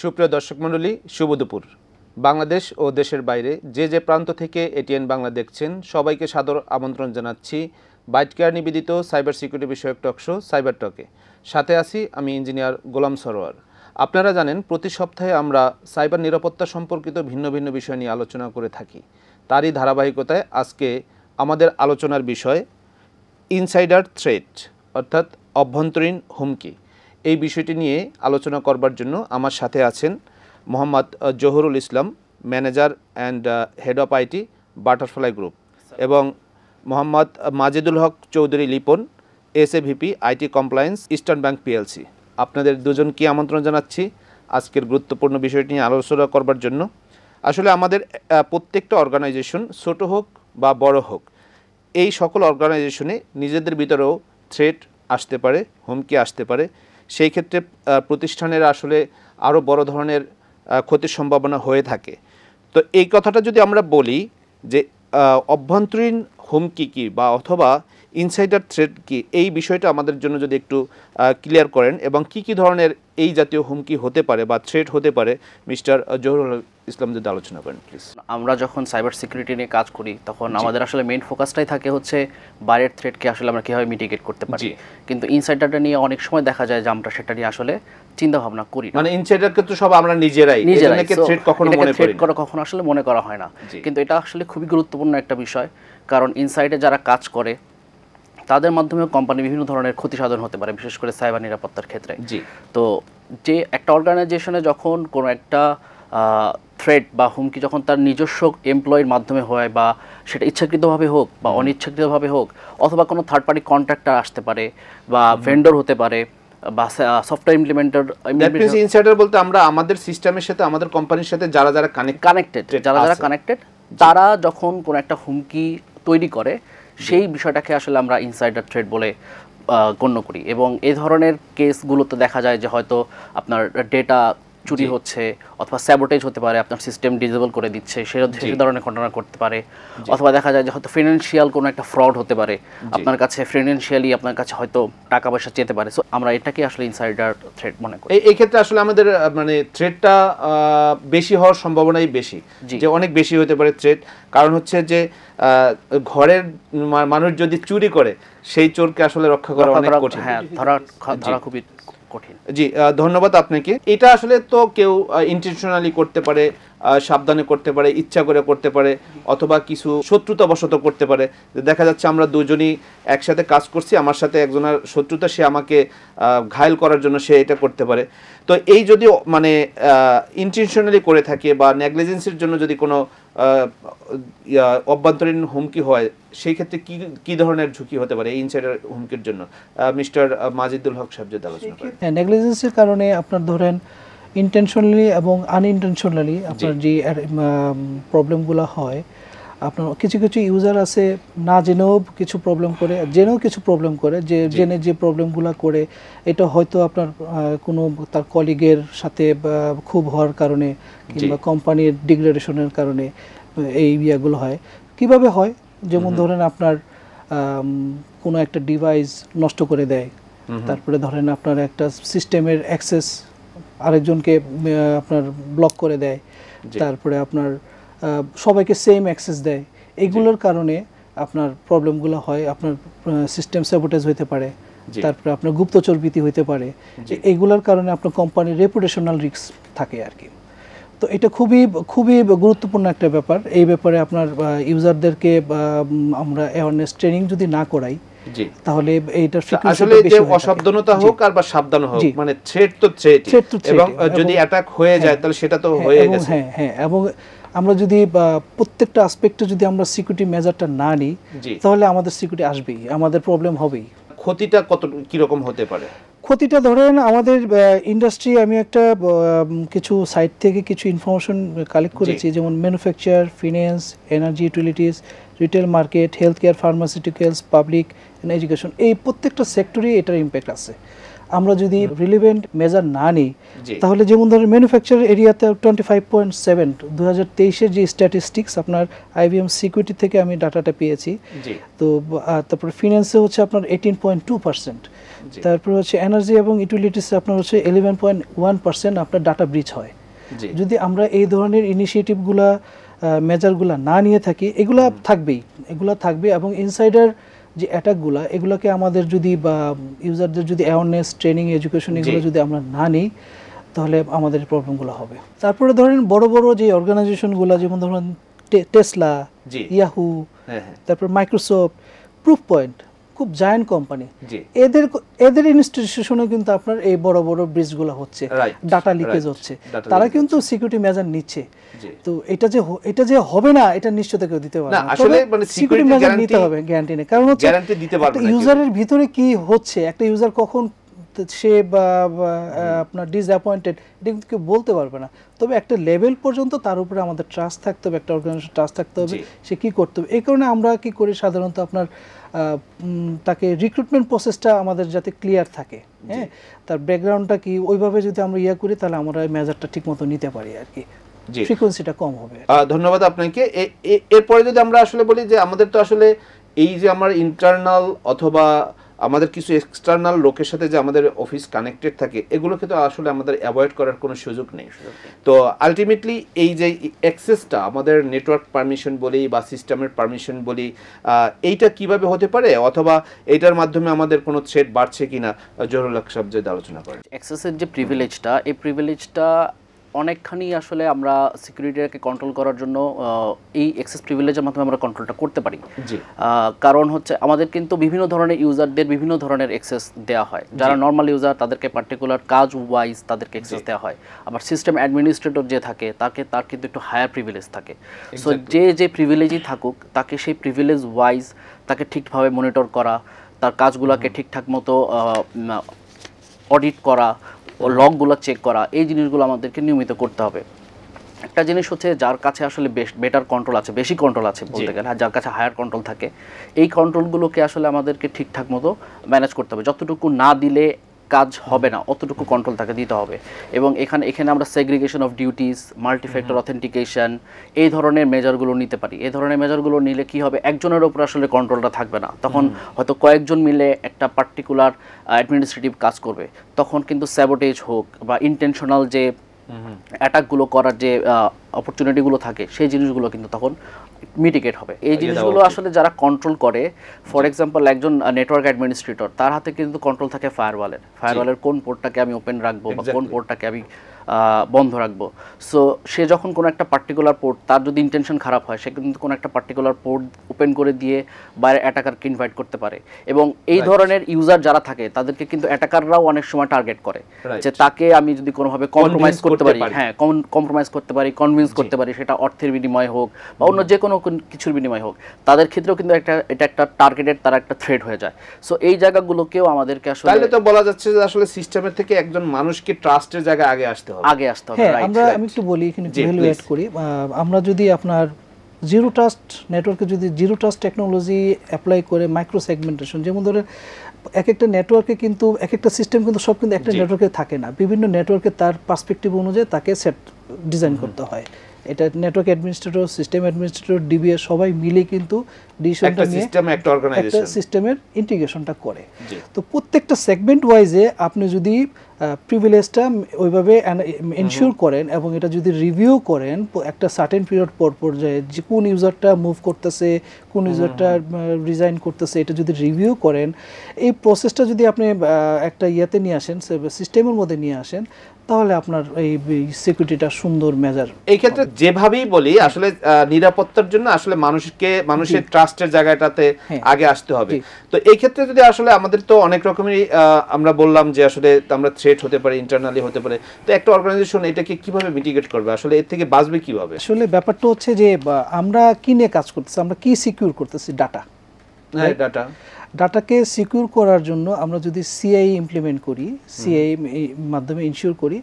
সুপ্রিয় দর্শক মণ্ডলী, শুভ দুপুর। বাংলাদেশ ও দেশের বাইরে যে প্রান্ত থেকে এটিএন বাংলা দেখছেন সবাইকে সাদর আমন্ত্রণ জানাচ্ছি বাইট কেয়ার নিবেদিত সাইবার সিকিউরিটি বিষয়ক টকশো সাইবার টকে। সাথে আছি আমি ইঞ্জিনিয়ার গোলাম সরোয়ার। আপনারা জানেন প্রতি সপ্তাহে আমরা সাইবার নিরাপত্তা সম্পর্কিত ভিন্ন ভিন্ন বিষয় নিয়ে আলোচনা করে থাকি। তারই ধারাবাহিকতায় আজকে আমাদের আলোচনার বিষয় ইনসাইডার থ্রেট অর্থাৎ অভ্যন্তরীণ হুমকি। এই বিষয়টি নিয়ে আলোচনা করবার জন্য আমার সাথে আছেন Mohammad Zahurul Islam, manager and head of IT Butterfly group, এবং Mohammad Majedul Haque Chowdhury Lipon, SAVP IT compliance, Eastern Bank PLC. আপনাদের দুজনকে আমন্ত্রণ জানাচ্ছি আজকের গুরুত্বপূর্ণ বিষয়টি নিয়ে আলোচনা করবার জন্য। আসলে আমাদের প্রত্যেকটা অর্গানাইজেশন, ছোট হোক বা বড় হোক, এই সকল অর্গানাইজেশনে নিজেদের ভিতরেও থ্রেট আসতে পারে, হুমকি আসতে পারে। সেই ক্ষেত্রে প্রতিষ্ঠানের আসলে আরও বড় ধরনের ক্ষতির সম্ভাবনা হয়ে থাকে। তো এই কথাটা যদি আমরা বলি যে অভ্যন্তরীণ হুমকি কী বা অথবা ইনসাইডার থ্রেট কী, এই বিষয়টা আমাদের জন্য যদি একটু ক্লিয়ার করেন এবং কি কি ধরনের এই জাতীয় হুমকি হতে পারে বা থ্রেট হতে পারে, মিস্টার জহুরুল ইসলাম যদি আলোচনা করেন প্লিজ। আমরা যখন সাইবার সিকিউরিটি নিয়ে কাজ করি তখন আমাদের আসলে মেইন ফোকাসটাই থাকে হচ্ছে বাইরের থ্রেটকে আসলে আমরা কীভাবে মিটিগেট করতে পারি, কিন্তু ইনসাইডারটা নিয়ে অনেক সময় দেখা যায় যে আমরা সেটা নিয়ে আসলে চিন্তা ভাবনা করি না। মানে ইনসাইডারকে তো সব আমরা নিজেরাই থ্রেট কখনো মনে করি না, কখনো আসলে মনে করা হয় না। কিন্তু এটা আসলে খুবই গুরুত্বপূর্ণ একটা বিষয়, কারণ ইনসাইডে যারা কাজ করে তাদের মাধ্যমে কোম্পানি বিভিন্ন ধরনের ক্ষতি সাধন হতে পারে, বিশেষ করে সাইবার নিরাপত্তার ক্ষেত্রে। তো যে একটা অর্গানাইজেশনে যখন কোনো একটা থ্রেট বা হুমকি যখন তার নিজস্ব এমপ্লয়ির মাধ্যমে হয়, বা সেটা ইচ্ছাকৃতভাবে হোক বা অনিচ্ছাকৃতভাবে হোক, অথবা কোনো থার্ড পার্টি কন্ট্রাক্টর আসতে পারে বা ভেন্ডর হতে পারে বা সফটওয়্যার ইমপ্লিমেন্টার। ইনসাইডার বলতে আমরা আমাদের সিস্টেমের সাথে, আমাদের কোম্পানির সাথে যারা কানেক্টেড তারা যখন কোনো একটা হুমকি তৈরি করে, সেই বিষয়টাকে আসলে আমরা ইনসাইডার থ্রেট বলে গণ্য করি। এবং এই ধরনের কেসগুলোতে দেখা যায় যে হয়তো আপনার ডেটা চুরি হচ্ছে, অথবা স্যাবোটেজ হতে পারে, আপনার সিস্টেম ডিসেবল করে দিচ্ছে, সেই ধরনের ঘটনা করতে পারে। অথবা দেখা যায় যে হয়তো ফিনান্সিয়াল কোনো একটা ফ্রড হতে পারে, আপনার কাছে ফিনান্সিয়ালি আপনার কাছে হয়তো টাকা পয়সা চেতে পারে। সো আমরা এটাকে আসলে ইনসাইডার থ্রেট মনে করি। এই ক্ষেত্রে আসলে আমাদের মানে থ্রেটটা বেশি হওয়ার সম্ভাবনাই বেশি, যে অনেক বেশি হতে পারে থ্রেট। কারণ হচ্ছে যে ঘরের মানুষ যদি চুরি করে, সেই চোরকে আসলে রক্ষা করা অনেক কঠিন, ধরা খুবই কঠিন। জি, ধন্যবাদ আপনাকে। এটা আসলে তো কেউ ইন্টেনশনালি করতে পারে, সাবধানে করতে পারে, ইচ্ছা করে করতে পারে, অথবা কিছু শত্রুতাবশত করতে পারে। দেখা যাচ্ছে আমরা দুজনই একসাথে কাজ করছি, আমার সাথে একজনের শত্রুতা, সে আমাকে ঘায়েল করার জন্য সে এটা করতে পারে। তো এই যদি মানে ইন্টেনশনালি করে থাকে বা নেগলিজেন্সির জন্য যদি কোনো অভ্যন্তরীণ হুমকি হয়, সেই ক্ষেত্রে কি ধরনের ঝুঁকি হতে পারে এই ইনসাইডার হুমকির জন্য? মিস্টার মাজেদুল হক সাহেব যদি আলোচনা করেন। নেগলিজেন্সের কারণে আপনার ধরেন ইন্টেনশনালি এবং আনইন্টেনশনালি আপনার যে প্রবলেমগুলো হয়, আপনার কিছু কিছু ইউজার আছে না জেনেও কিছু প্রবলেম করে, জেনেও কিছু প্রবলেম করে, জেনে যে প্রবলেমগুলো করে এটা হয়তো আপনার কোনো তার কলিগের সাথে খুব হওয়ার কারণে কিংবা কোম্পানির ডিগ্রেডেশনের কারণে এই ইয়েগুলো হয়। কিভাবে হয়? যেমন ধরেন আপনার কোনো একটা ডিভাইস নষ্ট করে দেয়, তারপরে ধরেন আপনার একটা সিস্টেমের অ্যাক্সেস আরেকজনকে আপনার ব্লক করে দেয়, তারপরে আপনার সবাইকে সেম অ্যাক্সেস দেয়। এগুলোর কারণে আপনার প্রবলেমগুলো হয়। আপনার সিস্টেম স্যাবোটেজ হতে পারে, তারপরে আপনার গুপ্তচরবৃত্তি হতে পারে। এইগুলোর কারণে আপনার কোম্পানির রেপুটেশনাল রিস্ক থাকে আর কি। তো এটা খুবই খুবই গুরুত্বপূর্ণ একটা ব্যাপার। এই ব্যাপারে আপনার ইউজারদেরকে আমরা অ্যাওয়ারনেস ট্রেনিং যদি না করাই, তাহলে এইটা আসলে যে অসাবধানতা হোক আর বা সাবধান হোক, মানে থ্রেট তো থ্রেট, এবং যদি অ্যাটাক হয়ে যায় তাহলে সেটা তো হয়ে গেছে। হ্যাঁ, এবং আমরা যদি প্রত্যেকটা আসপেক্টে যদি আমরা সিকিউরিটি মেজারটা না নিই, তাহলে আমাদের সিকিউরিটি আসবেই, আমাদের প্রবলেম হবেই। ক্ষতিটা কত কিরকম হতে পারে? ক্ষতিটা ধরেন আমাদের ইন্ডাস্ট্রি, আমি একটা কিছু সাইট থেকে কিছু ইনফরমেশন কালেক্ট করেছি, যেমন manufacture, finance, energy, utilities, retail market, health care, pharmaceuticals, public and education, এই প্রত্যেকটা সেক্টরেই এটার ইম্প্যাক্ট আছে। আমরা যদি রিলেভেন্ট মেজার না নিই, জি। তাহলে যেমন ধরেন ম্যানুফ্যাকচার এরিয়াতে 25.7 2023-এর যে স্ট্যাটিস্টিক্স আপনার IBM সিকিউরিটি থেকে আমি ডাটাটা পেয়েছি। জি। তো তারপরে ফিনান্সে হচ্ছে আপনার 18.2%, জি। তারপরে হচ্ছে এনার্জি এবং ইউটিলিটিসে আপনার হচ্ছে 11.1% আপনার ডাটা ব্রিচ হয়। জি। যদি আমরা এই ধরনের ইনিশিয়েটিভগুলা মেজারগুলা না নিয়ে থাকি, এগুলা থাকবে এবং ইনসাইডার যে অ্যাটাকগুলা এগুলোকে আমাদের যদি বা ইউজারদের যদি অ্যাওয়ারনেস ট্রেনিং এডুকেশন এগুলো যদি আমরা না নিই, তাহলে আমাদের প্রবলেমগুলো হবে। তারপরে ধরেন বড় বড় যে অর্গানাইজেশনগুলো যেমন ধরেন টেসলা, ইয়াহু, তারপর মাইক্রোসফট, প্রুফ পয়েন্ট, খুব জায়ান্ট কোম্পানি, এদের ইনস্টিটিউশনে কিন্তু আপনার এই বড় বড় ব্রিজগুলো হচ্ছে, ডাটা লিকেজ হচ্ছে, তারা কিন্তু সিকিউরিটি মেজার নিচ্ছে। তো এটা যে হবে না এটা নিশ্চয়তা কেউ দিতে পারবে না। আসলে মানে সিকিউরিটি মেজার নিতে হবে, গ্যারান্টি নেই। কারণ হচ্ছে গ্যারান্টি দিতে পারবে না ইউজারের ভিতরে কি হচ্ছে, একটা ইউজার কখন সে বা আপনার ডিসঅ্যাপয়েন্টেড এটা কিন্তু কেউ বলতে পারবে না। তবে একটা লেভেল পর্যন্ত তার উপরে আমাদের ট্রাস্ট থাকতে হবে, একটা অর্গানাইজেশন ট্রাস্ট থাকতে হবে সে কি করতে হবে। এই কারণে আমরা কি করি সাধারণত আপনার তাকে রিক্রুটমেন্ট প্রসেসটা আমাদের যাতে ক্লিয়ার থাকে, হ্যাঁ, তার ব্যাকগ্রাউন্ডটা কি, ওইভাবে যদি আমরা করি তাহলে আমরা মেজারটা ঠিকমতো নিতে পারি আর কি, ফ্রিকোয়েন্সিটা কম হবে। ধন্যবাদ আপনাকে। এরপরে যদি আমরা আসলে বলি যে আমাদের তো আসলে এই যে আমার ইন্টারনাল অথবা আমাদের কিছু এক্সটার্নাল লোকের সাথে যে আমাদের অফিস কানেক্টেড থাকে, এগুলোকে তো আসলে আমাদের অ্যাভয়েড করার কোনো সুযোগ নেই। তো আলটিমেটলি এই যে অ্যাক্সেসটা আমাদের নেটওয়ার্ক পারমিশন বলি বা সিস্টেমের পারমিশন বলি, এইটা কিভাবে হতে পারে অথবা এইটার মাধ্যমে আমাদের কোনো থ্রেট বাড়ছে কিনা জহুরুল হক সাহেব যদি আলোচনা করেন। অ্যাক্সেসের যে প্রিভিলেজটা, এই প্রিভিলেজটা অনেকখানি আসলে আমরা সিকিউরিটিটাকে কন্ট্রোল করার জন্য এই অ্যাক্সেস প্রিভিলেজের মাধ্যমে আমরা কন্ট্রোলটা করতে পারি। কারণ হচ্ছে আমাদের কিন্তু বিভিন্ন ধরনের ইউজারদের বিভিন্ন ধরনের অ্যাক্সেস দেওয়া হয়। যারা নর্মাল ইউজার তাদেরকে পার্টিকুলার কাজ ওয়াইজ তাদেরকে অ্যাক্সেস দেওয়া হয়। আবার সিস্টেম অ্যাডমিনিস্ট্রেটর যে থাকে তার কিন্তু একটু হায়ার প্রিভিলেজ থাকে। সো যে প্রিভিলেজই থাকুক তাকে সেই প্রিভিলেজ ওয়াইজ তাকে ঠিকভাবে মনিটর করা, তার কাজগুলোকে ঠিকঠাক মতো অডিট করা, লগগুলো চেক করা, এই জিনিসগুলো আমাদেরকে নিয়মিত করতে হবে। একটা জিনিস হচ্ছে যার কাছে আসলে বেটার কন্ট্রোল আছে, বেশি কন্ট্রোল আছে বলতে গেলে, যার কাছে হায়ার কন্ট্রোল থাকে, এই কন্ট্রোলগুলোকে আসলে আমাদেরকে ঠিকঠাক মতো ম্যানেজ করতে হবে। যতটুকু না দিলে কাজ হবে না অতটুকু কন্ট্রোল তাকে দিতে হবে। এবং এখানে আমরা segregation of duties, multifactor authentication, এই ধরনের মেজারগুলো নিতে পারি। এই ধরনের মেজারগুলো নিলে কি হবে, একজনের উপর আসলে কন্ট্রোলটা থাকবে না, তখন হয়তো কয়েকজন মিলে একটা পার্টিকুলার অ্যাডমিনিস্ট্রেটিভ কাজ করবে। তখন কিন্তু স্যাবোটেজ হোক বা ইন্টেনশনাল যে অ্যাটাকগুলো করার যে অপরচুনিটিগুলো থাকে সেই জিনিসগুলো কিন্তু তখন মিটিগেট হবে। এই জিনিসগুলো আসলে যারা কন্ট্রোল করে, ফর এক্সাম্পল একজন নেটওয়ার্ক অ্যাডমিনিস্ট্রেটর, তার হাতে কিন্তু কন্ট্রোল থাকে ফায়ারওয়ালের কোন পোর্টটাকে আমি ওপেন রাখবো বা কোন পোর্টটাকে আমি বন্ধ রাখবো। সো সে যখন কোনো একটা পার্টিকুলার পোর্ট, তার যদি ইন্টেনশন খারাপ হয়, সে কিন্তু কোনো একটা পার্টিকুলার পোর্ট ওপেন করে দিয়ে বাইরে অ্যাটাকারকে ইনভাইট করতে পারে। এবং এই ধরনের ইউজার যারা থাকে তাদেরকে কিন্তু অ্যাটাকাররাও অনেক সময় টার্গেট করে যে তাকে আমি যদি কোনোভাবে কম্প্রোমাইজ করতে পারি, হ্যাঁ কম্প্রোমাইজ করতে পারি, কনভিন্স করতে পারি, সেটা অর্থের বিনিময়ে হোক বা অন্য যে কোনো কিছুর বিনিময়ে হোক, তাদের ক্ষেত্রেও কিন্তু এটা একটা টার্গেটেড, তারা একটা থ্রেট হয়ে যায়। সো এই জায়গাগুলোকেও আমাদেরকে আসলে, তাহলে তো বলা যাচ্ছে যে আসলে সিস্টেমের থেকে একজন মানুষকে ট্রাস্টের জায়গায় আগে আসতে হবে। হ্যাঁ, আমি একটু বলি, এখানে ভ্যালু অ্যাড করি। আমরা যদি আপনার জিরো ট্রাস্ট নেটওয়ার্কে যদি জিরো ট্রাস্ট টেকনোলজি অ্যাপ্লাই করে মাইক্রো সেগমেন্টেশন, যেমন ধরেন এক একটা নেটওয়ার্কে কিন্তু এক একটা সিস্টেম কিন্তু সব কিন্তু একটা নেটওয়ার্কে থাকে না, বিভিন্ন নেটওয়ার্কে তার পার্সপেক্টিভ অনুযায়ী তাকে ডিজাইন করতে হয়। এটা network administrator, system administrator, DBS সবাই মিলে কিন্তু ডিসিশনটা নিয়ে একটা সিস্টেমের ইন্টিগ্রেশনটা করে। তো প্রত্যেকটা সেগমেন্ট ওয়াইজে আপনি যদি প্রিভিলেজটা ওইভাবে এনশিওর করেন এবং এটা যদি রিভিউ করেন একটা সার্টেন পিরিয়ড পর যে কোন ইউজারটা মুভ করতেছে, কোন ইউজারটা রিজাইন করতেছে, এটা যদি রিভিউ করেন, এই প্রসেসটা যদি আপনি একটা ইয়েতে নিয়ে আসেন, সিস্টেমের মধ্যে নিয়ে আসেন, তাহলে আপনার এই সিকিউরিটিটা সুন্দর মেজার। এই ক্ষেত্রে যেভাবেই বলি আসলে নিরাপত্তার জন্য আসলে মানুষের ট্রাস্টের জায়গাটাতে আগে আসতে হবে। তো এই ক্ষেত্রে যদি আসলে আমাদের তো অনেক রকমেরই আমরা বললাম যে আসলে আমরা থ্রেট হতে পারে, ইন্টারনালি হতে পারে, তো একটা অর্গানাইজেশন এটাকে কিভাবে মিটিগেট করবে, আসলে এর থেকে বাঁচবে কিভাবে? আসলে ব্যাপারটা হচ্ছে যে আমরা কি নিয়ে কাজ করতেছি, আমরা কি সিকিউর করতেছি, ডাটাকে সিকিউর করার জন্য আমরা যদি সিআই ইমপ্লিমেন্ট করি, সিআই মাধ্যমে ইনশিওর করি,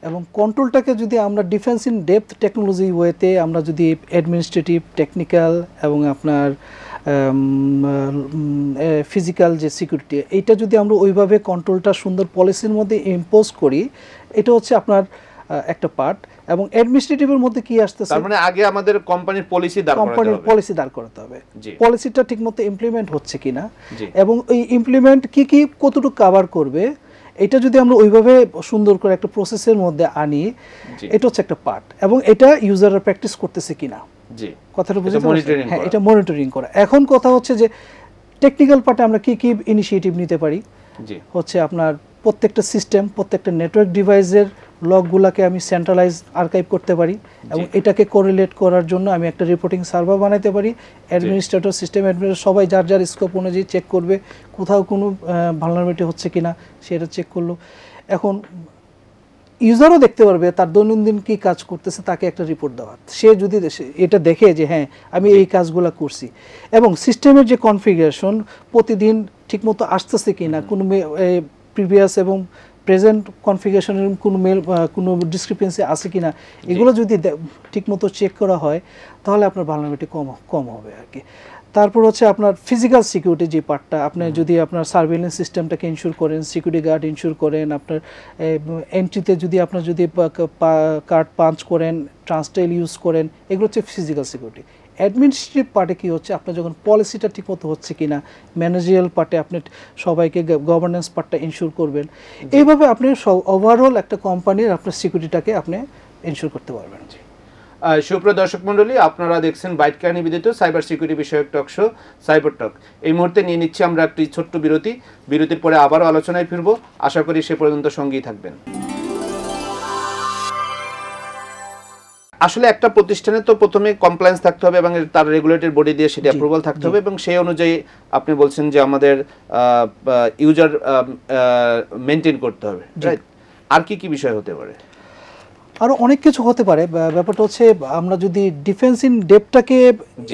এবং কন্ট্রোলটাকে যদি আমরা ডিফেন্স ইন ডেপথ টেকনোলজি ওয়েতে আমরা যদি অ্যাডমিনিস্ট্রেটিভ, টেকনিক্যাল এবং আপনার ফিজিক্যাল যে সিকিউরিটি, এইটা যদি আমরা ওইভাবে কন্ট্রোলটা সুন্দর পলিসির মধ্যে ইম্পোজ করি, এটা হচ্ছে আপনার একটা পার্ট। এবং অ্যাডমিনিস্ট্রেটিভের মধ্যে কি আসতেছে, তার মানে আগে আমাদের কোম্পানির পলিসি দাঁড় করাতে কোম্পানির হবে। পলিসি দাঁড় করাতে হবে, জি। পলিসিটা ঠিকমতো ইমপ্লিমেন্ট হচ্ছে কিনা, জি। এবং এই ইমপ্লিমেন্ট কি কি কতটুকু কভার করবে, এটা যদি আমরা ওইভাবে সুন্দর করে একটা প্রসেসের মধ্যে আনি, জি। এটা হচ্ছে একটা পার্ট। এবং এটা ইউজাররা প্র্যাকটিস করতেছে কিনা, জি। কথাটা বুঝতে এটা পারছেন? monitoring হ্যাঁ, করা। এটা মনিটরিং করা। এখন কথা হচ্ছে যে টেকনিক্যাল পার্টে আমরা কি কি ইনিশিয়েটিভ নিতে পারি, জি। হচ্ছে আপনার প্রত্যেকটা সিস্টেম, প্রত্যেকটা নেটওয়ার্ক ডিভাইসের লগগুলোকে আমি সেন্ট্রালাইজ আর্কাইভ করতে পারি, এবং এটাকে কোরিলেট করার জন্য আমি একটা রিপোর্টিং সার্ভার বানাতে পারি। অ্যাডমিনিস্ট্রেটর, সিস্টেম অ্যাডমিনিস্ট্রেটর সবাই যার যার স্কোপ অনুযায়ী চেক করবে, কোথাও কোনো ভালনারেবিলিটি হচ্ছে কিনা সেটা চেক করলো। এখন ইউজারও দেখতে পারবে তার দৈনন্দিন কি কাজ করতেছে, তাকে একটা রিপোর্ট দেওয়া। সে যদি এটা দেখে যে হ্যাঁ আমি এই কাজগুলো করছি, এবং সিস্টেমের যে কনফিগারেশন প্রতিদিন ঠিকমতো আসতেছে কিনা, কোনো প্রিভিয়াস এবং প্রেজেন্ট কনফিগারেশনের কোনো ডিসক্রিপেন্সি আছে কিনা, এগুলো যদি ঠিকমতো চেক করা হয়, তাহলে আপনার ভালনারেবিলিটি কম হবে আর কি। তারপর হচ্ছে আপনার ফিজিক্যাল সিকিউরিটি যে পার্টটা, আপনি যদি আপনার সার্ভেইলেন্স সিস্টেমটাকে ইনশিওর করেন, সিকিউরিটি গার্ড ইনশিওর করেন, আপনার এন্ট্রিতে যদি আপনার যদি কার্ড পাঞ্চ করেন, ট্রান্সটেল ইউজ করেন, এগুলো হচ্ছে ফিজিক্যাল সিকিউরিটি। অ্যাডমিনিস্ট্রেটিভ পার্টে কী হচ্ছে, আপনার যখন পলিসিটা ঠিকমতো হচ্ছে কিনা, ম্যানেজারিয়াল পার্টে আপনি সবাইকে গভর্নেন্স পার্টটা ইনশিওর করবেন। এইভাবে আপনি ওভারঅল একটা কোম্পানির আপনার সিকিউরিটিটাকে আপনি ইনশিওর করতে পারবেন। সুপ্রিয় দর্শক মণ্ডলী, আপনারা দেখছেন বাইট কেয়ার নিবেদিত সাইবার সিকিউরিটি বিষয়ক টক শো সাইবার টক। এই মুহূর্তে নিয়ে নিচ্ছি আমরা একটি ছোট্ট বিরতি। বিরতির পরে আবারও আলোচনায় ফিরবো। আশা করি সে পর্যন্ত সঙ্গেই থাকবেন। আসলে একটা প্রতিষ্ঠানে তো প্রথমে কমপ্লায়েন্স থাকতে হবে, এবং তার রেগুলেটরি বডি দিয়ে সেটা অ্যাপ্রুভাল থাকতে হবে, এবং সেই অনুযায়ী আপনি বলছেন যে আমাদের ইউজার মেনটেন করতে হবে, রাইট? আর কি কি বিষয় হতে পারে? আরও অনেক কিছু হতে পারে। ব্যাপারটা হচ্ছে আমরা যদি ডিফেন্স ইন ডেপটাকে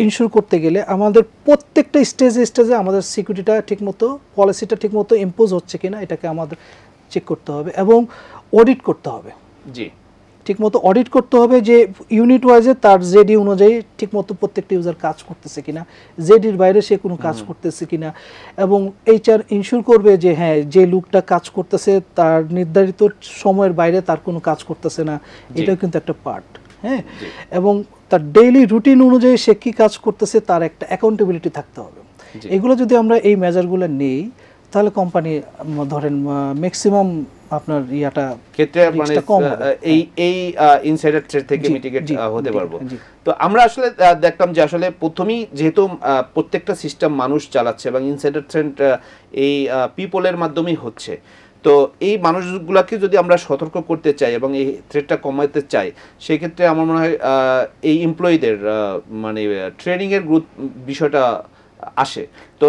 ইনশিওর করতে গেলে আমাদের প্রত্যেকটা স্টেজে আমাদের সিকিউরিটিটা ঠিকমতো, পলিসিটা ঠিকমতো ইম্পোজ হচ্ছে কিনা এটাকে আমাদের চেক করতে হবে, এবং অডিট করতে হবে। জি। ঠিকমতো অডিট করতে হবে যে ইউনিট ওয়াইজে তার জেডি অনুযায়ী ঠিকমতো প্রত্যেকটা ইউজার কাজ করতেছে কিনা, জেডির বাইরে সে কোনো কাজ করতেছে কিনা, এবং এইচআর ইনশিওর করবে যে হ্যাঁ যে লোকটা কাজ করতেছে তার নির্ধারিত সময়ের বাইরে তার কোনো কাজ করতেছে না, এটাও কিন্তু একটা পার্ট। হ্যাঁ, এবং তার ডেইলি রুটিন অনুযায়ী সে কী কাজ করতেছে তার একটা অ্যাকাউন্টেবিলিটি থাকতে হবে। এগুলো যদি আমরা এই মেজারগুলো নেই, তাহলে কোম্পানি ধরেন ম্যাক্সিমাম আপনার ইয়াটা ক্ষেত্রে মানে এই ইনসাইডার থ্রেট থেকে মিটিগেট হতে পারবো। তো আমরা আসলে দেখলাম যে আসলে প্রথমেই যেহেতু প্রত্যেকটা সিস্টেম মানুষ চালাচ্ছে, এবং ইনসাইডার থ্রেট এই পিপলের মাধ্যমেই হচ্ছে, তো এই মানুষগুলোকে যদি আমরা সতর্ক করতে চাই এবং এই থ্রেটটা কমাতে চাই, সেক্ষেত্রে আমার মনে হয় এই এমপ্লয়ীদের মানে ট্রেনিংয়ের বিষয়টা আসে। তো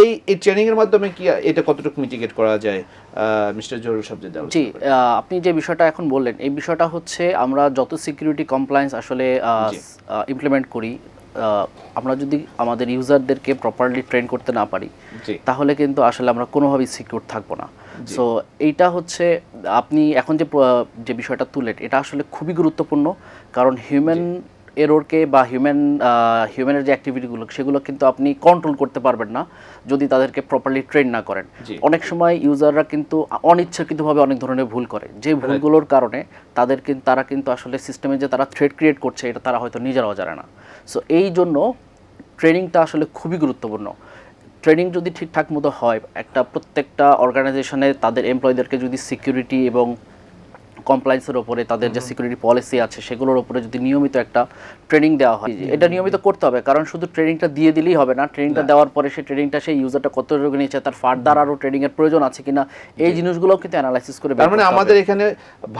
এই ট্রেনিংয়ের মাধ্যমে কি এটা কতটুকু মিটিগেট করা যায়, মিস্টার জহুরুল সাহেব? জি, আপনি যে বিষয়টা এখন বললেন, এই বিষয়টা হচ্ছে আমরা যত সিকিউরিটি কমপ্লায়েন্স আসলে ইমপ্লিমেন্ট করি, আমরা যদি আমাদের ইউজারদেরকে প্রপারলি ট্রেন করতে না পারি, তাহলে কিন্তু আসলে আমরা কোনোভাবেই সিকিউর থাকবো না। সো এইটা হচ্ছে আপনি এখন যে বিষয়টা তুলেন, এটা আসলে খুবই গুরুত্বপূর্ণ, কারণ হিউম্যান এররকে বা হিউম্যানের যে অ্যাক্টিভিটিগুলো সেগুলো কিন্তু আপনি কন্ট্রোল করতে পারবেন না যদি তাদেরকে প্রপারলি ট্রেন না করেন। অনেক সময় ইউজাররা কিন্তু অনিচ্ছাকৃতভাবে অনেক ধরনের ভুল করে, যে ভুলগুলোর কারণে তারা কিন্তু আসলে সিস্টেমে যে তারা থ্রেট ক্রিয়েট করছে এটা তারা হয়তো নিজেরাও জানে না। সো এই জন্য ট্রেনিংটা আসলে খুবই গুরুত্বপূর্ণ। ট্রেনিং যদি ঠিকঠাক মতো হয়, প্রত্যেকটা অর্গানাইজেশনে তাদের এমপ্লয়ীদেরকে যদি সিকিউরিটি এবং কমপ্লায়েন্সের উপরে তাদের যে সিকিউরিটি পলিসি আছে সেগুলোর উপরে যদি নিয়মিত একটা ট্রেনিং দেওয়া হয়, এটা নিয়মিত করতে হবে, কারণ শুধু ট্রেনিংটা দিয়ে দিলেই হবে না। ট্রেনিংটা দেওয়ার পরে সেই ইউজারটা কতটুকু নিচ্ছে, তার ফার্দার আরও ট্রেনিংয়ের প্রয়োজন আছে কিনা, এই জিনিসগুলোও কিন্তু অ্যানালাইসিস করে। তার মানে আমাদের এখানে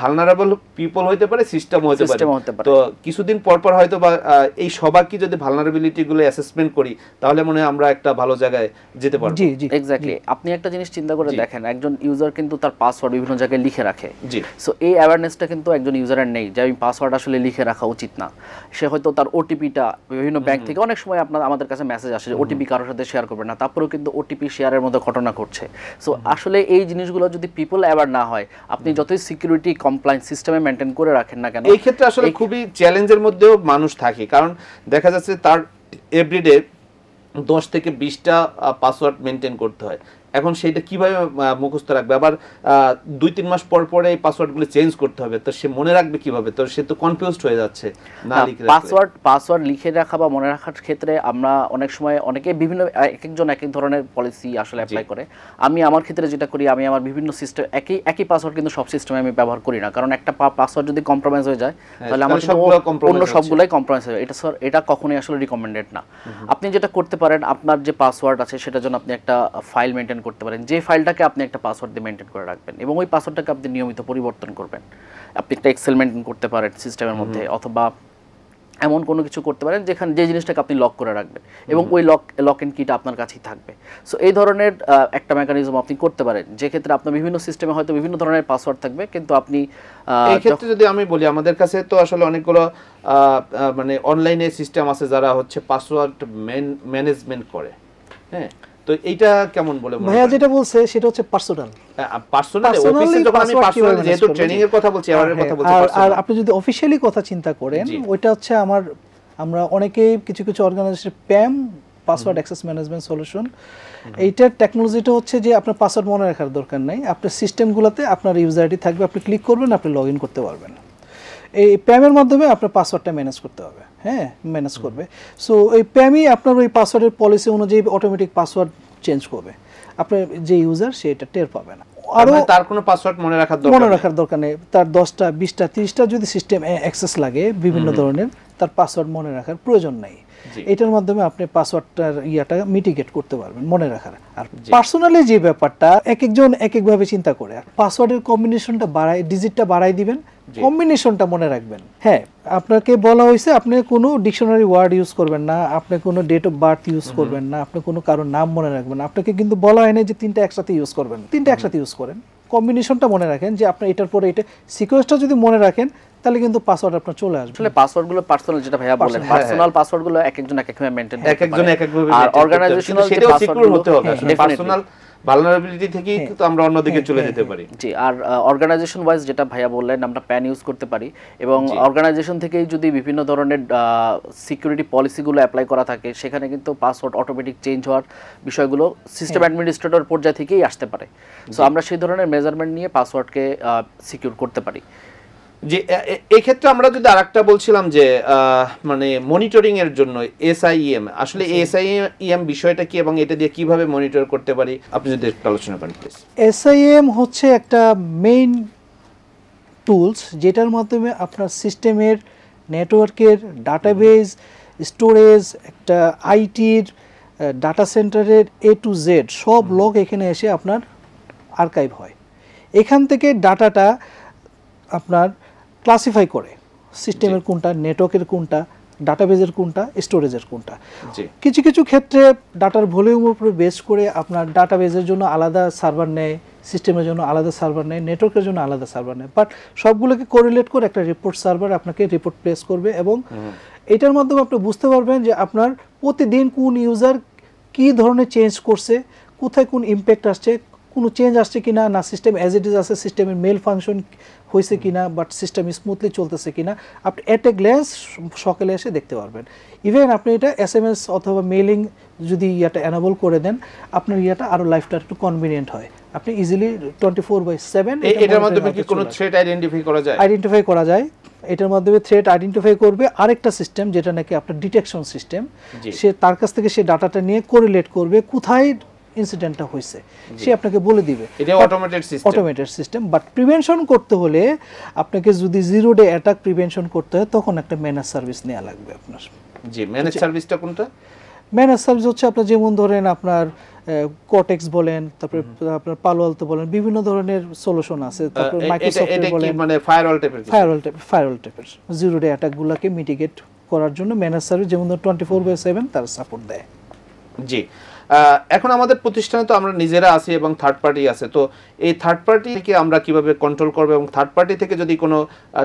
ভালনারেবল পিপল হতে পারে, সিস্টেম হতে পারে। তো কিছুদিন পর পর হয়তো বা এই সবাইকে যদি ভালনারেবিলিটিগুলো অ্যাসেসমেন্ট করি, তাহলে মনে হয় আমরা একটা ভালো জায়গায় যেতে পারবো। জি জি, এক্স্যাক্টলি। আপনি একটা জিনিস চিন্তা করে দেখেন, একজন ইউজার কিন্তু তার পাসওয়ার্ড বিভিন্ন জায়গায় লিখে রাখে। জি। সো এই অ্যাওয়ারনেসটা কিন্তু একজন ইউজারের নেই যে আমি পাসওয়ার্ড আসলে লিখে রাখা উচিত না। সে হয়তো তার ওটিপিটা বিভিন্ন ব্যাংক থেকে অনেক সময় আমাদের কাছে মেসেজ আসে যে ওটিপি কারোর সাথে শেয়ার করবে না, তারপরেও কিন্তু ওটিপি শেয়ারের মধ্যে ঘটনা ঘটছে। সো আসলে এই জিনিসগুলো যদি পিপল অ্যাওয়ার না হয়, আপনি যতই সিকিউরিটি কমপ্লায়েন্স সিস্টেমে মেনটেন করে রাখেন না কেন, এই ক্ষেত্রে আসলে খুবই চ্যালেঞ্জের মধ্যেও মানুষ থাকে, কারণ দেখা যাচ্ছে তার এভরিডে 10 থেকে 20টা পাসওয়ার্ড মেনটেন করতে হয়। এখন সেইটা কিভাবে মুখস্থ রাখবে? আবার 2-3 মাস পর পরে এই পাসওয়ার্ডগুলো চেঞ্জ করতে হবে, তো সে মনে রাখবে কিভাবে? তো সে তো কনফিউজড হয়ে যাচ্ছে না লিখে রাখলে। পাসওয়ার্ড লিখে রাখা বা মনে রাখার ক্ষেত্রে আমরা অনেক সময় অনেকে বিভিন্ন একজন এক এক ধরনের পলিসি আসলে অ্যাপ্লাই করে। আমি আমার ক্ষেত্রে যেটা করি, আমি আমার বিভিন্ন সিস্টেম একই পাসওয়ার্ড কিন্তু সব সিস্টেমে আমি ব্যবহার করি না, কারণ একটা পাসওয়ার্ড যদি কম্প্রোমাইজ হয়ে যায় তাহলে আমার অন্য সবগুলাই কম্প্রোমাইজ হয়ে যায়। এটা কখনোই আসলে রিকমেন্ডেড না। আপনি যেটা করতে পারেন, আপনার যে পাসওয়ার্ড আছে সেটার জন্য আপনি একটা ফাইল মেনটেন করতে পারেন, যে ফাইলটাকে আপনি একটা পাসওয়ার্ড দিয়ে মেনটেন করে রাখবেন এবং ওই পাসওয়ার্ডটাকে আপনি নিয়মিত পরিবর্তন করবেন। আপনি একটা এক্সেল মেনটেন করতে পারেন সিস্টেমের মধ্যে, অথবা এমন কোনো কিছু করতে পারেন যেখানে যে জিনিসটাকে আপনি লক করে রাখবেন এবং ওই লক এন্ড কিটা আপনার কাছেই থাকবে। সো এই ধরনের একটা মেকানিজম আপনি করতে পারেন, যে ক্ষেত্রে আপনার বিভিন্ন সিস্টেমে হয়তো বিভিন্ন ধরনের পাসওয়ার্ড থাকবে, কিন্তু আপনি এই ক্ষেত্রে যদি আমি বলি, আমাদের কাছে তো আসলে অনেকগুলো মানে অনলাইনে সিস্টেম আছে যারা হচ্ছে পাসওয়ার্ড ম্যানেজমেন্ট করে। হ্যাঁ, তো এইটা কেমন বলে মনে ভাইয়া যেটা বলছে সেটা হচ্ছে পার্সোনাল অফিসে যখন আমি পার্সোনাল, যেহেতু ট্রেনিং এর কথা বলছি, এর কথা বলছি, আর আপনি যদি অফিশিয়ালি কথা চিন্তা করেন, ওইটা হচ্ছে আমরা অনেকেই কিছু organisation PAM password access management solution, এইটার টেকনোলজিটা হচ্ছে যে আপনার পাসওয়ার্ড মনে রাখার দরকার নাই, আপনার সিস্টেমগুলোতে আপনার ইউজার আইডি থাকবে, আপনি ক্লিক করবেন, আপনি লগ ইন করতে পারবেন। এই প্যামের মাধ্যমে আপনার পাসওয়ার্ডটা ম্যানেজ করতে হবে, হ্যাঁ ম্যানেজ করবে। সো এই প্যামই আপনার ওই পাসওয়ার্ডের পলিসি অনুযায়ী অটোমেটিক পাসওয়ার্ড চেঞ্জ করবে, আপনার যে ইউজার সে এটা টের পাবে না। আরো তার কোনো পাসওয়ার্ড মনে রাখার দরকার নেই, তার 10টা 20টা 30টা যদি সিস্টেম অ্যাক্সেস লাগে বিভিন্ন ধরনের, তার পাসওয়ার্ড মনে রাখার প্রয়োজন নাই। এটার মাধ্যমে আপনি পাসওয়ার্ডটার মিটিগেট করতে পারবেন, মনে রাখার। আর পার্সোনালি যে ব্যাপারটা একজন এক একভাবে চিন্তা করে, পাসওয়ার্ডের কম্বিনেশনটা ডিজিটটা বাড়াই দিবেন, কম্বিনেশনটা মনে রাখবেন। হ্যাঁ, আপনাকে বলা হয়েছে আপনি কোনো ডিকশনারি ওয়ার্ড ইউজ করবেন না, আপনি কোনো ডেট অফ বার্থ ইউজ করবেন না, আপনি কোনো কারোর নাম মনে রাখবেন না। আপনাকে কিন্তু বলা হয় না যে 3টা একসাথে ইউজ করবেন, 3টা একসাথে ইউজ করেন, কম্বিনেশনটা মনে রাখেন, যে আপনি এটার পরে এটা সিকোয়েন্সটা যদি মনে রাখেন তাহলে কিন্তু পাসওয়ার্ড আপনার চলে আসবে। আসলে পাসওয়ার্ডগুলো পার্সোনাল, যেটা ভাইয়া বলেন, পার্সোনাল পাসওয়ার্ডগুলো একজন একভাবে মেইনটেইন করতে পারে, একজন একভাবে, আর অর্গানাইজেশনাল সেটাও সিকিউর হতে হবে। পার্সোনাল ভালনারেবিলিটি থেকে কিন্তু আমরা অন্যদিকে চলে যেতে পারি। জি, আর অর্গানাইজেশন ওয়াইজ যেটা ভাইয়া বললেন, আমরা প্যান ইউজ করতে পারি, এবং অর্গানাইজেশন থেকেই যদি বিভিন্ন ধরনের সিকিউরিটি পলিসিগুলো অ্যাপ্লাই করা থাকে, সেখানে কিন্তু পাসওয়ার্ড অটোমেটিক চেঞ্জ হওয়ার বিষয়গুলো সিস্টেম অ্যাডমিনিস্ট্রেটর পর্যায় থেকেই আসতে পারে। সো আমরা সেই ধরনের মেজারমেন্ট নিয়ে পাসওয়ার্ডকে সিকিউর করতে পারি। যে এই ক্ষেত্রে আমরা যদি আরেকটা বলছিলাম যে মানে মনিটরিং এর জন্য এসআইএম, আসলে এসআইএম বিষয়টা কি এবং এটা দিয়ে কিভাবে মনিটর করতে পারি, আপনি যদি একটু আলোচনা করেন প্লিজ। এসআইএম হচ্ছে একটা মেইন টুলস, যেটার মাধ্যমে আপনার সিস্টেমের নেটওয়ার্কের ডাটাবেজ, স্টোরেজ, একটা আইটির ডাটা সেন্টারের A to Z সব লগ এখানে এসে আপনার আর্কাইভ হয়। এখান থেকে ডাটাটা আপনার ক্লাসিফাই করে সিস্টেমের কোনটা, নেটওয়ার্কের কোনটা, ডাটাবেজের কোনটা, স্টোরেজের কোনটা। কিছু ক্ষেত্রে ডাটার ভলিউমের উপর বেস করে আপনার ডাটাবেজের জন্য আলাদা সার্ভার নেয়, সিস্টেমের জন্য আলাদা সার্ভার নেয়, নেটওয়ার্কের জন্য আলাদা সার্ভার নেয়, বাট সবগুলোকে কোরিলেট করে একটা রিপোর্ট সার্ভার আপনাকে রিপোর্ট প্লেস করবে, এবং এটার মাধ্যমে আপনি বুঝতে পারবেন যে আপনার প্রতিদিন কোন ইউজার কী ধরনের চেঞ্জ করছে, কোথায় কোন ইম্প্যাক্ট আসছে, কোনো চেঞ্জ আসছে কিনা, না সিস্টেম অ্যাজ ইট ইজ আছে, সিস্টেমের মেল ফাংশন হয়েছে কিনা, বাট সিস্টেম স্মুথলি চলতেছে কিনা, আপনি অ্যাট এ গ্ল্যান্স সকালে এসে দেখতে পারবেন। ইভেন আপনি এটা SMS অথবা মেইলিং যদি এনাবল করে দেন, আপনার আরও লাইফটা একটু কনভিনিয়েন্ট হয়, আপনি ইজিলি 24/7 এটার মাধ্যমে কি কোনো থ্রেট আইডেন্টিফাই করা যায়? এটার মাধ্যমে থ্রেট আইডেন্টিফাই করবে আরেকটা সিস্টেম, যেটা নাকি আপনার ডিটেকশন সিস্টেম, সে তার কাছ থেকে সে ডাটাটা নিয়ে কোরিলেট করবে কোথায় ইনসিডেন্টটা হয়েছে, সে আপনাকে বলে দিবে। এটা অটোমেটেড সিস্টেম। বাট প্রিভেনশন করতে হলে আপনাকে যদি 0 ডে অ্যাটাক প্রিভেনশন করতে হয়, তখন একটা ম্যানেজ সার্ভিস নেওয়া লাগবে আপনার। জি, ম্যানেজ সার্ভিসটা কোনটা? ম্যানেজ সার্ভিস হচ্ছে আপনার যেমন ধরেন আপনার কর্টেক্স বলেন, তারপরে আপনার পালো আলতো বলেন, বিভিন্ন ধরনের সলিউশন আছে, তারপর মাইক্রোসফট বলেন, মানে ফায়ারওয়াল টাইপের 0 ডে অ্যাটাকগুলোকে মিটিগেট করার জন্য ম্যানেজ সার্ভিস যেমন 24/7 তার সাপোর্ট দেয়। জি, এখন আমাদের প্রতিষ্ঠানে তো আমরা নিজেরা আছি এবং থার্ড পার্টি আছে, তো এই থার্ড পার্টিকে আমরা কিভাবে কন্ট্রোল করব, এবং থার্ড পার্টি থেকে যদি কোনো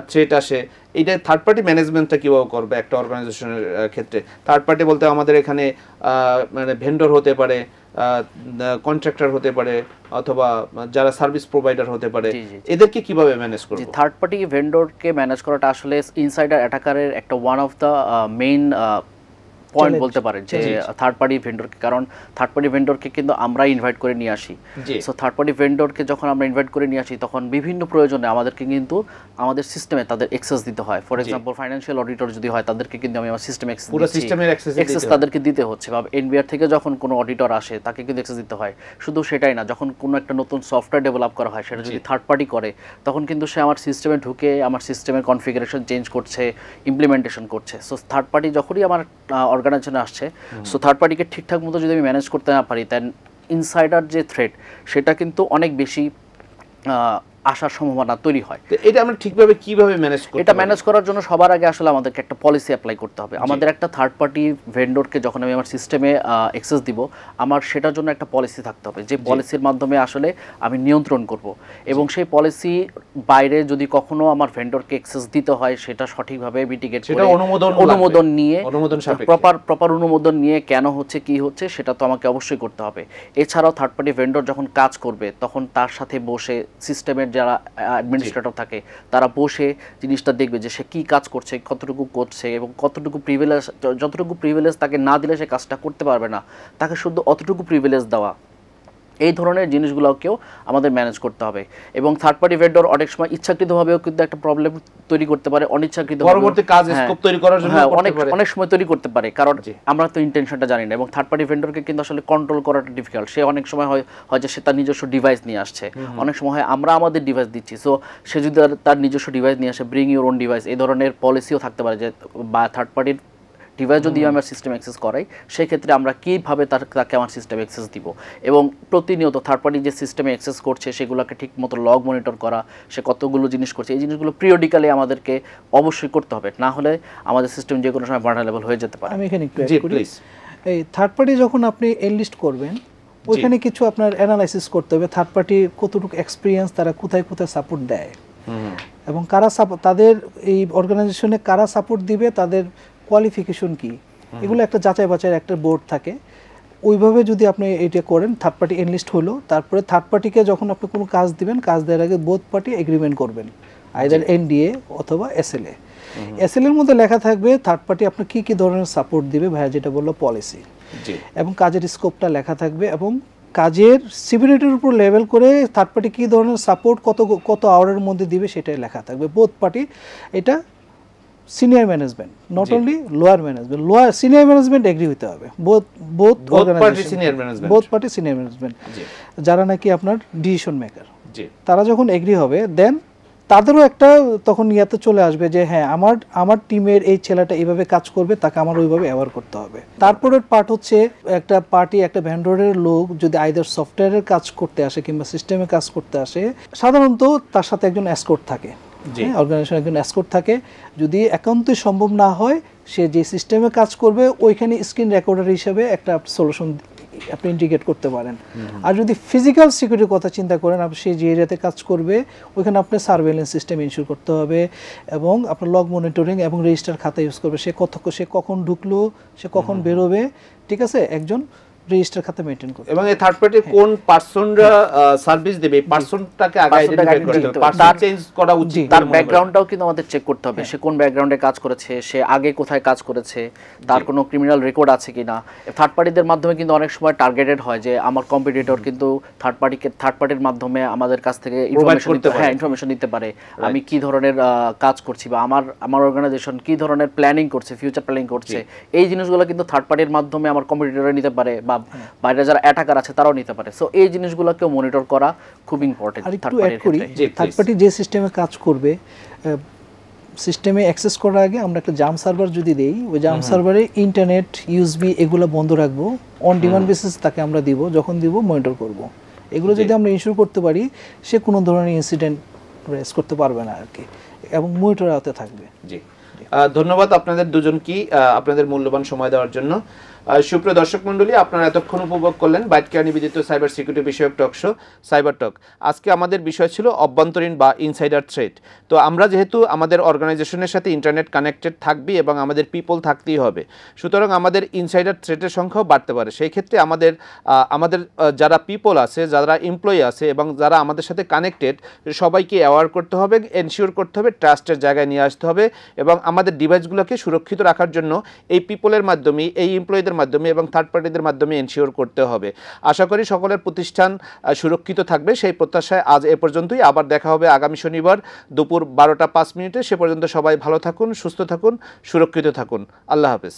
থ্রেট আসে, এইটা থার্ড পার্টি ম্যানেজমেন্টটা কীভাবে করবে একটা অর্গানাইজেশনের ক্ষেত্রে? থার্ড পার্টি বলতে আমাদের এখানে মানে ভেন্ডর হতে পারে, কন্ট্রাক্টর হতে পারে, অথবা যারা সার্ভিস প্রোভাইডার হতে পারে, এদেরকে কিভাবে ম্যানেজ করব? থার্ড পার্টি ভেন্ডরকে ম্যানেজ করাটা আসলে ইনসাইডার অ্যাটাকারের একটা one of the main point বলতে পারেন যে থার্ড পার্টি ভেন্ডরকে, কারণ থার্ড পার্টি ভেন্ডরকে কিন্তু আমরা ইনভাইট করে নিয়ে আসি। সো থার্ড পার্টি ভেন্ডরকে যখন আমরা ইনভাইট করে নিয়ে আসি তখন বিভিন্ন প্রয়োজনে আমাদেরকে কিন্তু আমাদের সিস্টেমে তাদের অ্যাক্সেস দিতে হয়। ফর এক্সাম্পল ফাইন্যান্সিয়াল অডিটর যদি হয় তাদেরকে কিন্তু আমি আমার সিস্টেমে অ্যাক্সেস তাদেরকে দিতে হচ্ছে, বা এনবিআর থেকে যখন কোনো অডিটর আসে তাকে কিন্তু অ্যাক্সেস দিতে হয়। শুধু সেটাই না, যখন কোনো একটা নতুন সফটওয়্যার ডেভেলপ করা হয় সেটা যদি থার্ড পার্টি করে তখন কিন্তু সে আমার সিস্টেমে ঢুকে আমার সিস্টেমের কনফিগারেশন চেঞ্জ করছে, ইমপ্লিমেন্টেশন করছে। সো থার্ড পার্টি যখনই আমার অর্গানাইজেশনে আসছে, সো থার্ড পার্টিকে ঠিকঠাক মতো যদি আমি ম্যানেজ করতে না পারি, দেন ইনসাইডার যে থ্রেট সেটা কিন্তু অনেক বেশি আসার সম্ভাবনা তৈরি হয়। এটা আমরা ঠিকভাবে কিভাবে ম্যানেজ করব? এটা ম্যানেজ করার জন্য সবার আগে আসলে আমাদেরকে একটা পলিসি অ্যাপ্লাই করতে হবে। আমাদের একটা থার্ড পার্টি ভেন্ডরকে যখন আমি আমার সিস্টেমে অ্যাক্সেস দিব, আমার সেটার জন্য একটা পলিসি থাকতে হবে, যে পলিসির মাধ্যমে আসলে আমি নিয়ন্ত্রণ করব। এবং সেই পলিসি বাইরে যদি কখনো আমার ভেন্ডরকে অ্যাক্সেস দিতে হয়, সেটা সঠিকভাবে মিটিগেট করে অনুমোদন নিয়ে, প্রপার অনুমোদন নিয়ে কেন হচ্ছে কি হচ্ছে সেটা তো আমাকে অবশ্যই করতে হবে। এছাড়াও থার্ড পার্টি ভেন্ডর যখন কাজ করবে তখন তার সাথে বসে সিস্টেমের যারা অ্যাডমিনিস্ট্রেটর থাকে তারা বসে জিনিসটা দেখবে যে সে কি কাজ করছে, কতটুকু করছে এবং কতটুকু প্রিভিলেজ, যতটুকু প্রিভিলেজ তাকে না দিলে সে কাজটা করতে পারবে না, তাকে শুধু অতটুকু প্রিভিলেজ দেওয়া, এই ধরনের জিনিসগুলোকেও আমাদের ম্যানেজ করতে হবে। এবং থার্ড পার্টি ভেন্ডর অনেক সময় ইচ্ছাকৃতভাবেও কিন্তু একটা প্রবলেম তৈরি করতে পারে, অনিচ্ছাকৃতভাবে পরবর্তী কাজ স্কোপ তৈরি করার জন্য অনেক সময় তৈরি করতে পারে, কারণ আমরা তো ইন্টেনশনটা জানি না। এবং থার্ড পার্টি ভেন্ডরকে কিন্তু আসলে কন্ট্রোল করাটা ডিফিকাল্ট। সে অনেক সময় হয় যে সে তার নিজস্ব ডিভাইস নিয়ে আসছে, অনেক সময় হয় আমরা আমাদের ডিভাইস দিচ্ছি। সো সে যদি তার নিজস্ব ডিভাইস নিয়ে আসে, ব্রিং ইউর ওন ডিভাইস, এই ধরনের পলিসিও থাকতে পারে যে বা থার্ড পার্টির ডিভাইস যদি আমার সিস্টেম অ্যাক্সেস করাই সেই ক্ষেত্রে আমরা কীভাবে তাকে আমার সিস্টেম অ্যাক্সেস দিব। এবং প্রতিনিয়ত থার্ড পার্টি যে সিস্টেমে অ্যাক্সেস করছে সেগুলোকে ঠিক মতো লগ মনিটর করা, সে কতগুলো জিনিস করছে, এই জিনিসগুলো পিরিয়ডিক্যালি আমাদেরকে অবশ্যই করতে হবে, না হলে আমাদের সিস্টেম যে কোনো সময় ভালনারেবল হয়ে যেতে পারে। আমি এখানে একটু অ্যাড করি, এই থার্ড পার্টি যখন আপনি এনলিস্ট করবেন ওইখানে কিছু আপনার অ্যানালাইসিস করতে হবে, থার্ড পার্টি কতটুকু এক্সপিরিয়েন্স, তারা কোথায় কোথায় সাপোর্ট দেয় এবং কারা তাদের এই অর্গানাইজেশনে কারা সাপোর্ট দিবে, তাদের কোয়ালিফিকেশন কি, এগুলো একটা যাচাই বাছাইয়ের একটা বোর্ড থাকে। ওইভাবে যদি আপনি এটা করেন, থার্ড পার্টি এনলিস্ট হলো, তারপরে থার্ড পার্টিকে যখন আপনি কোনো কাজ দিবেন, কাজ দেওয়ার আগে বোথ পার্টি এগ্রিমেন্ট করবেন, আইদার এনডিএ অথবা এসএলএ। এসএলএর মধ্যে লেখা থাকবে থার্ড পার্টি আপনি কী কী ধরনের সাপোর্ট দিবে, ভাইয়া যেটা বললো পলিসি, এবং কাজের স্কোপটা লেখা থাকবে, এবং কাজের সিভিরিটির উপর লেভেল করে থার্ড পার্টি কী ধরনের সাপোর্ট কত আওয়ারের মধ্যে দিবে সেটাই লেখা থাকবে। বোথ পার্টি, এটা senior management, not only lower management, senior management agree হতে হবে, বোথ পার্টি সিনিয়র ম্যানেজমেন্ট যারা নাকি আপনার ডিসিশন মেকার, তারা যখন এগ্রি হবে দেন তাদেরও একটা তখন ইয়াতে চলে আসবে যে হ্যাঁ আমার টিমের এই ছেলেটা এইভাবে কাজ করবে, তাকে আমার ওইভাবে অ্যাওয়ার করতে হবে। তারপরের পার্ট হচ্ছে একটা পার্টি, একটা ভেন্ডরের লোক যদি আইদার সফটওয়্যারের কাজ করতে আসে কিংবা সিস্টেমে কাজ করতে আসে, সাধারণত তার সাথে একজন এসকর্ট থাকে, অর্গানাইজেশন একজন এসকর্ট থাকে। যদি একান্তই সম্ভব না হয়, সে যে সিস্টেমে কাজ করবে ওইখানে স্ক্রিন রেকর্ডার হিসেবে একটা সলিউশন আপনি ইন্টিগ্রেট করতে পারেন। আর যদি ফিজিক্যাল সিকিউরিটির কথা চিন্তা করেন, আপনি সে যে এরিয়াতে কাজ করবে ওইখানে আপনি সার্ভেলেন্স সিস্টেম ইনশিওর করতে হবে, এবং আপনার লগ মনিটরিং এবং রেজিস্টার খাতা ইউজ করবে, সে কখন ঢুকলো, সে কখন বেরোবে, ঠিক আছে, একজন রেজিস্টার খাতা মেইনটেইন করতে। এবং এই থার্ড পার্টি কোন পারসনরা সার্ভিস দেবে, এই পারসনটাকে আগে আইডেন্টিফাই করতে হবে, পারসন চেঞ্জ করা উচিত, তার ব্যাকগ্রাউন্ডটাও কিন্তু আমাদের চেক করতে হবে, সে কোন ব্যাকগ্রাউন্ডে কাজ করেছে, সে আগে কোথায় কাজ করেছে, তার কোনো ক্রিমিনাল রেকর্ড আছে কিনা। থার্ড পার্টিদের মাধ্যমে কিন্তু অনেক সময় টার্গেটেড হয় যে আমার কম্পিটিটর কিন্তু থার্ড পার্টির মাধ্যমে আমাদের কাছ থেকে ইনফরমেশন দিতে পারে, আমি কি ধরনের কাজ করছি বা আমার অর্গানাইজেশন কি ধরনের প্ল্যানিং করছে, ফিউচার প্ল্যানিং করছে, এই জিনিসগুলো কিন্তু থার্ড পার্টির মাধ্যমে আমার কম্পিটিটররা নিতে পারে বা বাইরে যারা অ্যাটাকার আছে তারাও নিতে পারে। সো এই জিনিসগুলোকে মনিটর করা খুব ইম্পর্টেন্ট। থার্ড পার্টি যে সিস্টেমে কাজ করবে, সিস্টেমে অ্যাক্সেস করার আগে আমরা একটা জাম সার্ভার যদি দেই, ওই জাম সার্ভারে ইন্টারনেট, ইউএসবি এগুলো বন্ধ রাখবো, অন ডিমান্ড বেসিস তাকে আমরা দিব, যখন দিব মনিটর করব। এগুলো যদি আমরা ইনশিওর করতে পারি, সে কোনো ধরনের ইনসিডেন্ট রেজ করতে পারবে না আর কি, এবং মনিটর আওতায় থাকবে। জি, ধন্যবাদ আপনাদের দুজনকেই আপনাদের মূল্যবান সময় দেওয়ার জন্য। সুপ্রিয় দর্শক মণ্ডলী, আপনারা এতক্ষণ উপভোগ করলেন বাইট কেয়ার নিবেদিত সাইবার সিকিউরিটি বিষয়ক টক শো সাইবার টক। আজকে আমাদের বিষয় ছিল অভ্যন্তরীণ বা ইনসাইডার থ্রেট। তো আমরা যেহেতু আমাদের অর্গানাইজেশনের সাথে ইন্টারনেট কানেক্টেড থাকবি এবং আমাদের পিপল থাকতেই হবে, সুতরাং আমাদের ইনসাইডার থ্রেটের সংখ্যাও বাড়তে পারে। সেই ক্ষেত্রে আমাদের যারা পিপল আছে, যারা এমপ্লয়ি আছে এবং যারা আমাদের সাথে কানেক্টেড, সবাইকে অ্যাওয়ার করতে হবে, এনশিওর করতে হবে, ট্রাস্টের জায়গায় নিয়ে আসতে হবে এবং আমাদের ডিভাইসগুলোকে সুরক্ষিত রাখার জন্য এই পিপলের মাধ্যমে, এই এমপ্লয়ীদের মাধ্যমে এবং থার্ড পার্টিদের মাধ্যমে এনশিওর করতে হবে। আশা করি সকলের প্রতিষ্ঠান সুরক্ষিত থাকবে, সেই প্রত্যাশায় আজ এ পর্যন্তই। আবার দেখা হবে আগামী শনিবার দুপুর 12টা 5 মিনিটে। সে পর্যন্ত সবাই ভালো থাকুন, সুস্থ থাকুন, সুরক্ষিত থাকুন। আল্লাহ হাফেজ।